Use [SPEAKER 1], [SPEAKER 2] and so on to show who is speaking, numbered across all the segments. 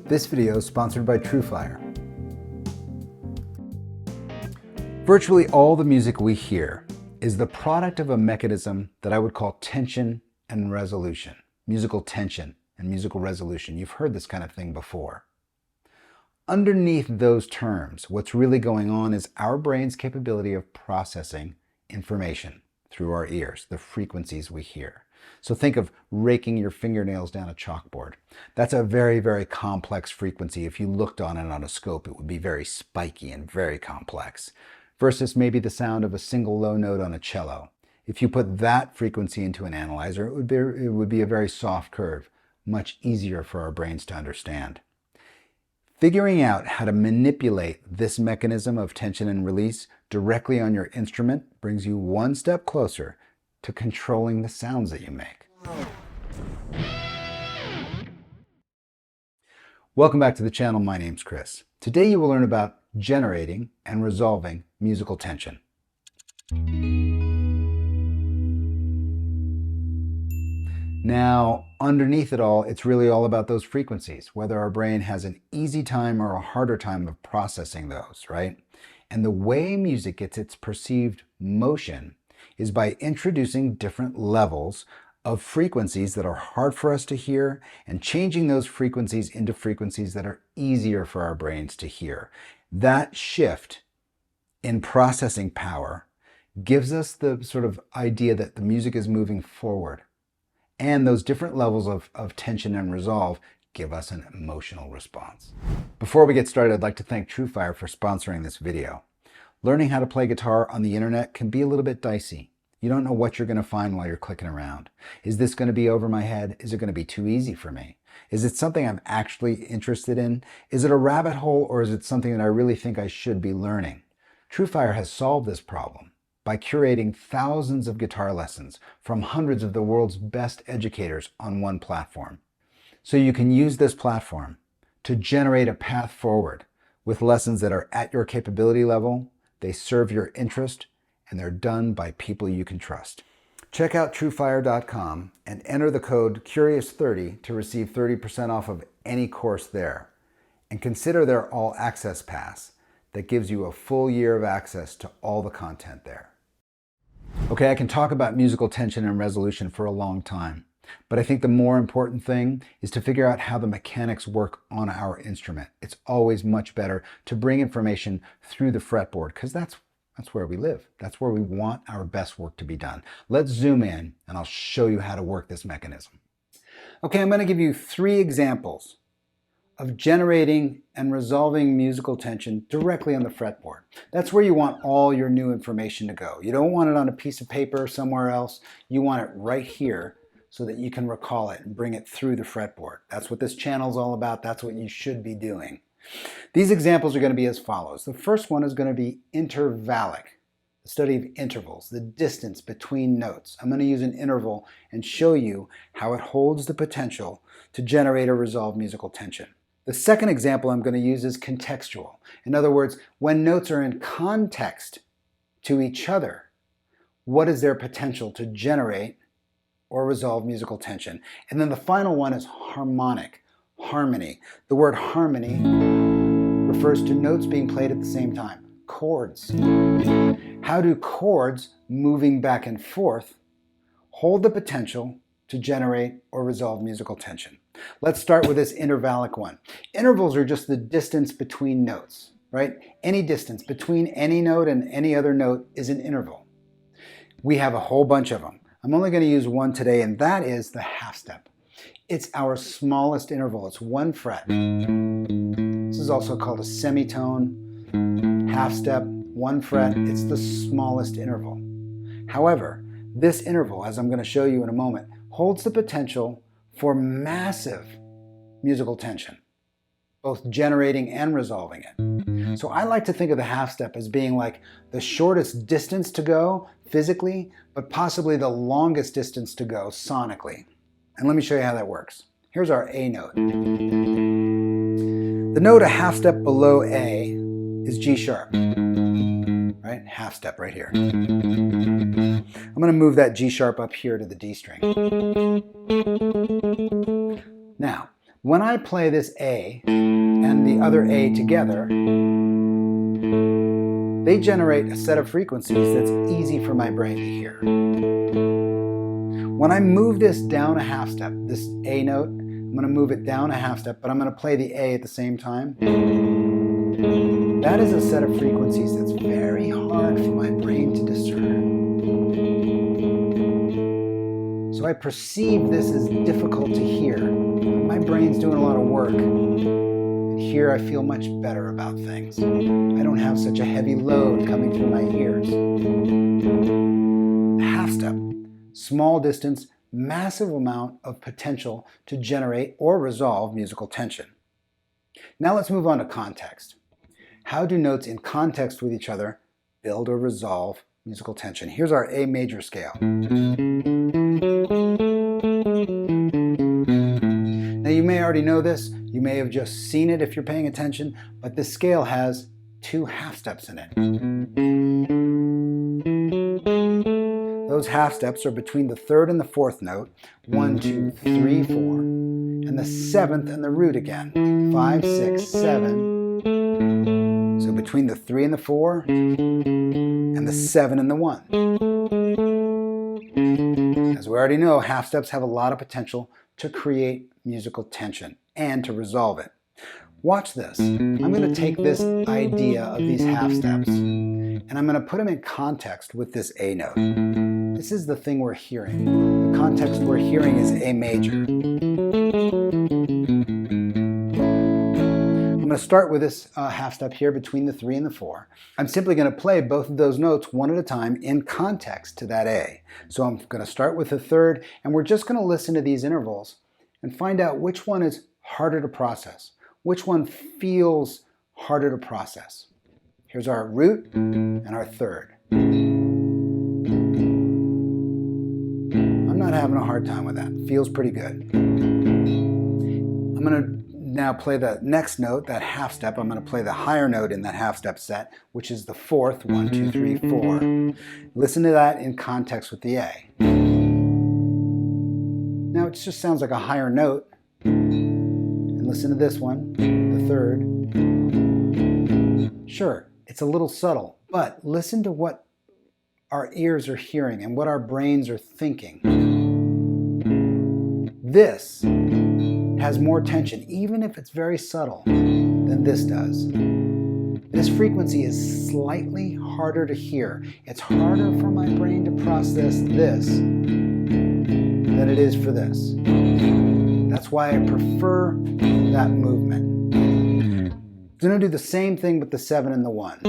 [SPEAKER 1] This video is sponsored by Truefire. Virtually all the music we hear is the product of a mechanism that I would call tension and resolution. Musical tension and musical resolution. You've heard this kind of thing before. Underneath those terms, what's really going on is our brain's capability of processing information through our ears, the frequencies we hear. So think of raking your fingernails down a chalkboard. That's a very, very complex frequency. If you looked on it on a scope, it would be very spiky and very complex, versus maybe the sound of a single low note on a cello. If you put that frequency into an analyzer, it would be a very soft curve, much easier for our brains to understand. Figuring out how to manipulate this mechanism of tension and release directly on your instrument brings you one step closer to controlling the sounds that you make. Welcome back to the channel. My name's Chris. Today you will learn about generating and resolving musical tension. Now, underneath it all, it's really all about those frequencies, whether our brain has an easy time or a harder time of processing those, right? And the way music gets its perceived motion is by introducing different levels of frequencies that are hard for us to hear and changing those frequencies into frequencies that are easier for our brains to hear. That shift in processing power gives us the sort of idea that the music is moving forward. And those different levels of tension and resolve give us an emotional response. Before we get started, I'd like to thank Truefire for sponsoring this video. Learning how to play guitar on the internet can be a little bit dicey. You don't know what you're going to find while you're clicking around. Is this going to be over my head? Is it going to be too easy for me? Is it something I'm actually interested in? Is it a rabbit hole, or is it something that I really think I should be learning? Truefire has solved this problem by curating thousands of guitar lessons from hundreds of the world's best educators on one platform. So you can use this platform to generate a path forward with lessons that are at your capability level, they serve your interest, and they're done by people you can trust. Check out truefire.com and enter the code CURIOUS30 to receive 30% off of any course there. And consider their All Access Pass that gives you a full year of access to all the content there. Okay, I can talk about musical tension and resolution for a long time, but I think the more important thing is to figure out how the mechanics work on our instrument. It's always much better to bring information through the fretboard because that's where we live. That's where we want our best work to be done. Let's zoom in and I'll show you how to work this mechanism. Okay, I'm going to give you 3 examples of generating and resolving musical tension directly on the fretboard. That's where you want all your new information to go. You don't want it on a piece of paper or somewhere else. You want it right here so that you can recall it and bring it through the fretboard. That's what this channel is all about. That's what you should be doing. These examples are going to be as follows. The first one is going to be intervallic, the study of intervals, the distance between notes. I'm going to use an interval and show you how it holds the potential to generate or resolve musical tension. The second example I'm going to use is contextual. In other words, when notes are in context to each other, what is their potential to generate or resolve musical tension? And then the final one is harmonic, harmony. The word harmony refers to notes being played at the same time, chords. How do chords moving back and forth hold the potential to generate or resolve musical tension? Let's start with this intervallic one. Intervals are just the distance between notes, right? Any distance between any note and any other note is an interval. We have a whole bunch of them. I'm only going to use one today, and that is the half step. It's our smallest interval. It's 1 fret. This is also called a semitone, half step, 1 fret. It's the smallest interval. However, this interval, as I'm going to show you in a moment, holds the potential for massive musical tension, both generating and resolving it. So I like to think of the half step as being like the shortest distance to go physically, but possibly the longest distance to go sonically. And let me show you how that works. Here's our A note. The note a half step below A is G sharp, right? Half step right here. I'm going to move that G sharp up here to the D string. Now, When I play this A and the other A together, they generate a set of frequencies that's easy for my brain to hear. When I move this down a half step, this A note, I'm going to move it down a half step, but I'm going to play the A at the same time. That is a set of frequencies that's very hard for my brain to discern. So I perceive this as difficult to hear. My brain's doing a lot of work. And here I feel much better about things. I don't have such a heavy load coming through my ears. Half step, small distance, massive amount of potential to generate or resolve musical tension. Now let's move on to context. How do notes in context with each other build or resolve musical tension? Here's our A major scale. Now you may already know this, you may have just seen it if you're paying attention, but this scale has 2 half steps in it. Those half steps are between the 3rd and the 4th note, 1, 2, 3, 4, and the 7th and the root again, 5, 6, 7. So between the 3 and the 4, and the 7 and the 1. As we already know, half steps have a lot of potential to create musical tension and to resolve it. Watch this. I'm going to take this idea of these half steps and I'm going to put them in context with this A note. This is the thing we're hearing. The context we're hearing is A major. I'm going to start with this half step here between the 3 and the 4. I'm simply going to play both of those notes one at a time in context to that A. So I'm going to start with the 3rd, and we're just going to listen to these intervals and find out which one is harder to process, which one feels harder to process. Here's our root and our 3rd. I'm not having a hard time with that. Feels pretty good. I'm going to now play the next note, that half step. I'm going to play the higher note in that half step set, which is the 4th, 1, 2, 3, 4. Listen to that in context with the A. Now it just sounds like a higher note. And listen to this one, the 3rd. Sure, it's a little subtle, but listen to what our ears are hearing and what our brains are thinking. This has more tension, even if it's very subtle, than this does. This frequency is slightly harder to hear. It's harder for my brain to process this than it is for this. That's why I prefer that movement. I'm going to do the same thing with the 7 and the 1.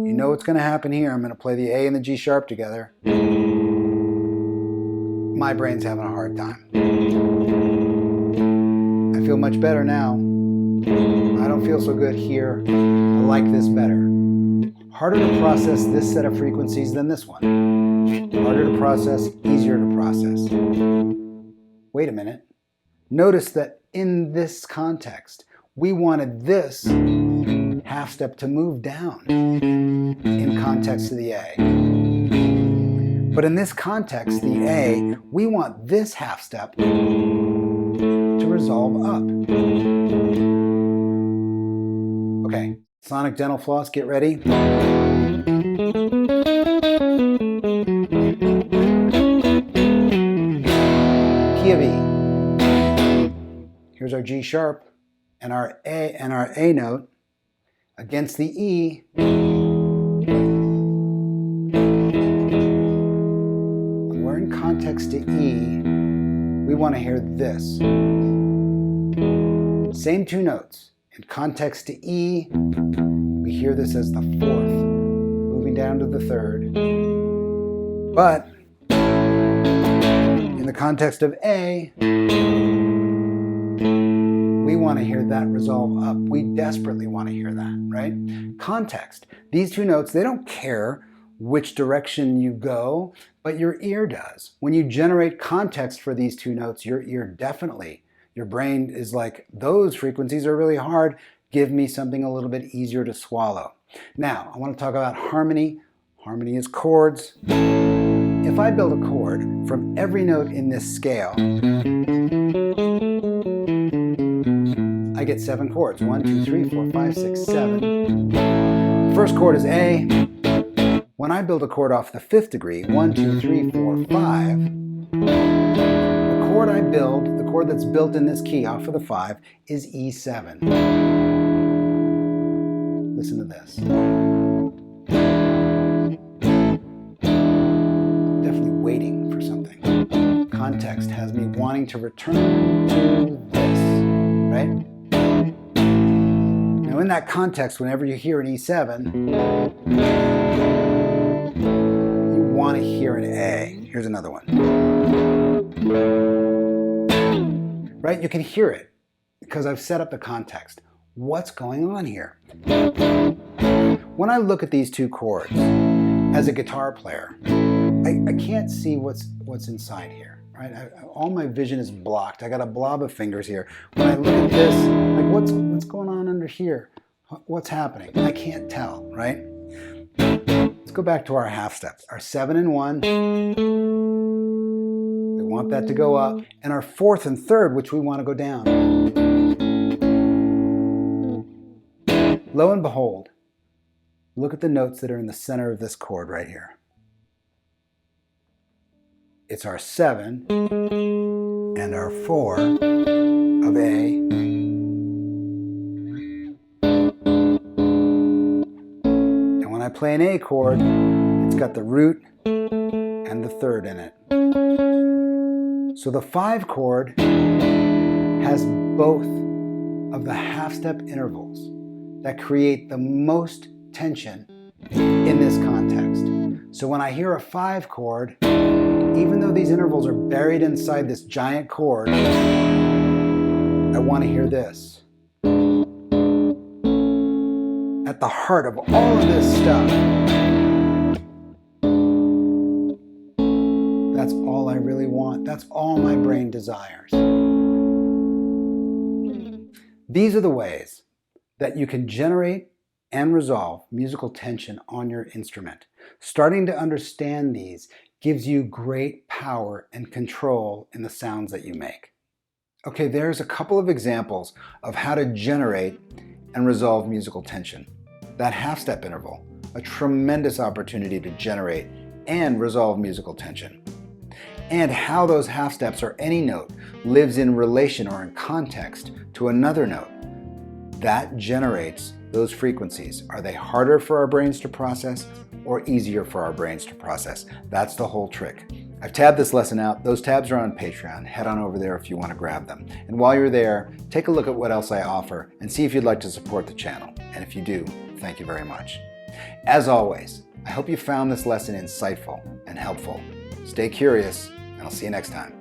[SPEAKER 1] You know what's going to happen here. I'm going to play the A and the G sharp together. My brain's having a hard time. I feel much better now. I don't feel so good here. I like this better. Harder to process this set of frequencies than this one. Harder to process, easier to process. Wait a minute. Notice that in this context, we wanted this half step to move down in context to the A. But in this context, the A, we want this half step to resolve up. Okay, sonic dental floss, get ready. Key of E. Here's our G sharp and our A note against the E. When we're in context to E, we want to hear this. Same 2 notes. In context to E, we hear this as the 4th, moving down to the 3rd. But in the context of A, we want to hear that resolve up. We desperately want to hear that, right? Context. These 2 notes, they don't care which direction you go, but your ear does. When you generate context for these 2 notes, your ear definitely, your brain is like, those frequencies are really hard. Give me something a little bit easier to swallow. Now, I want to talk about harmony. Harmony is chords. If I build a chord from every note in this scale, get 7 chords. 1, 2, 3, 4, 5, 6, 7. The first chord is A. When I build a chord off the 5th degree, 1, 2, 3, 4, 5, the chord I build, the chord that's built in this key off of the 5, is E7. Listen to this. Definitely waiting for something. Context has me wanting to return to this, right? Now in that context, whenever you hear an E7, you want to hear an A. Here's another one. Right? You can hear it because I've set up the context. What's going on here? When I look at these two chords as a guitar player, I can't see what's inside here, right? All my vision is blocked. I got a blob of fingers here. When I look at this, like what's going on under here? What's happening? I can't tell, right? Let's go back to our half steps. Our 7 and 1, we want that to go up, and our 4th and 3rd, which we want to go down. Lo and behold, look at the notes that are in the center of this chord right here. It's our 7 and our 4 of A. And when I play an A chord, it's got the root and the 3rd in it. So the 5 chord has both of the half step intervals that create the most tension in this context. So when I hear a 5 chord, even though these intervals are buried inside this giant chord, I want to hear this. At the heart of all of this stuff, that's all I really want. That's all my brain desires. These are the ways that you can generate and resolve musical tension on your instrument. Starting to understand these gives you great power and control in the sounds that you make. Okay, there's a couple of examples of how to generate and resolve musical tension. That half step interval, a tremendous opportunity to generate and resolve musical tension. And how those half steps or any note lives in relation or in context to another note. That generates those frequencies. Are they harder for our brains to process or easier for our brains to process? That's the whole trick. I've tabbed this lesson out. Those tabs are on Patreon. Head on over there if you want to grab them. And while you're there, take a look at what else I offer and see if you'd like to support the channel. And if you do, thank you very much. As always, I hope you found this lesson insightful and helpful. Stay curious, and I'll see you next time.